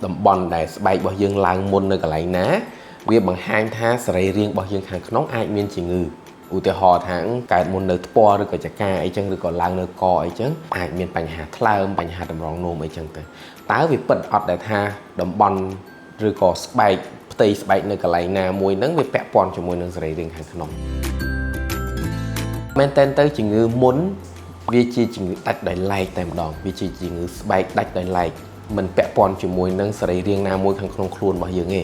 តំបន់ដែលស្បែករបស់យើងឡើងមុននៅកន្លែងណាវាបង្ហាញថាសរីរាង្គរបស់យើងខាងក្នុងអាចមានជំងឺឧទាហរណ៍ថាកើតមុននៅថ្ពាល់ឬក៏ចកាអីចឹងឬក៏ឡើងនៅកអីចឹងអាចមានបញ្ហាថ្លើមបញ្ហាតម្រងនោមអីចឹងទៅតើវាពិតអត់ដែលថាតំបន់ឬក៏ស្បែកផ្ទៃស្បែកនៅកន្លែងណាមួយហ្នឹងវាពាក់ព័ន្ធជាមួយនឹងសរីរាង្គខាងក្នុងមែនតើទៅជំងឺមុនវាជាជំងឺដាច់ដោយឡែកតែម្ដងវាជាជំងឺស្បែកដាច់ដោយឡែកមិនពាក់ព័ន្ធជាមួយនឹងសរីរាង្គណាមួយខាងក្នុងខ្លួនរបស់យើងទេ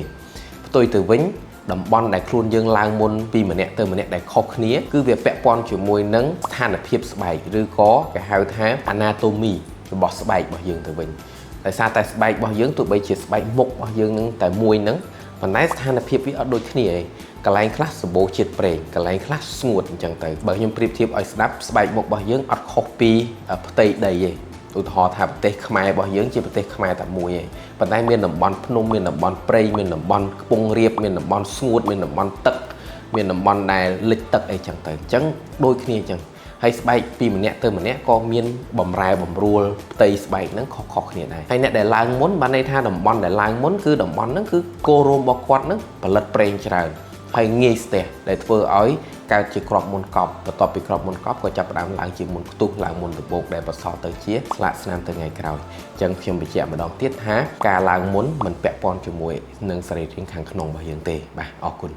ផ្ទុយទៅវិញតំបន់ដែលខ្លួនយើងឡើងមុនពីម្នាក់ទៅម្នាក់ដែលខុសគ្នាគឺវាពាក់ព័ន្ធជាមួយនឹងស្ថានភាពស្បែកឬក៏គេហៅថា anatomy របស់ស្បែករបស់យើងទៅវិញដោយសារតែស្បែករបស់យើងទោះបីជាស្បែកមុខរបស់យើងនឹងតែមួយហ្នឹងប៉ុន្តែស្ថានភាពវាអត់ដូចគ្នាទេកន្លែងខ្លះសម្បូរជាតិប្រេងកន្លែងខ្លះស្ងួតអញ្ចឹងទៅបើខ្ញុំប្រៀបធៀបឲ្យស្ដាប់ស្បែកមុខរបស់យើងអត់ខុសពីផ្ទៃដីទេឧទាហរណ៍ថាប្រទេសខ្មែររបស់យើងជាប្រទេសខ្មែរតែមួយឯងប៉ុន្តែមានតំបន់ភ្នំមានតំបន់ព្រៃមានតំបន់ខ្ពង់រាបមានតំបន់ស្ងួតមានតំបន់ទឹកមានតំបន់ដែលលិចទឹកអីចឹងទៅអញ្ចឹងដូចគ្នាអញ្ចឹងហើយស្បែកពីម្នាក់ទៅម្នាក់ក៏មានបំរែបំរួលផ្ទៃស្បែកហ្នឹងខុសគ្នាដែរហើយអ្នកដែលឡើងមុនបានន័យថាតំបន់ដែលឡើងមុនគឺតំបន់ហ្នឹងគឺគោលរួមរបស់គាត់ហ្នឹងផលិតប្រេងច្រើនហើយងាយស្ទះដែលធ្វើឲ្យកើតជាគ្រាប់មុនកប់បន្ទាប់ពីគ្រាប់មុនកប់ក៏ចាប់ផ្ដើមឡើងជាមុនផ្ទុះឡើងមុនដំបូកដែលបន្សល់ទៅជាស្លាកស្នាមទៅថ្ងៃក្រោយអញ្ចឹងខ្ញុំបញ្ជាក់ម្ដងទៀតថាការឡើងមុនមិនពាក់ព័ន្ធជាមួយនឹងសរីរាង្គខាងក្នុងរបស់យើងទេបាទអរគុណ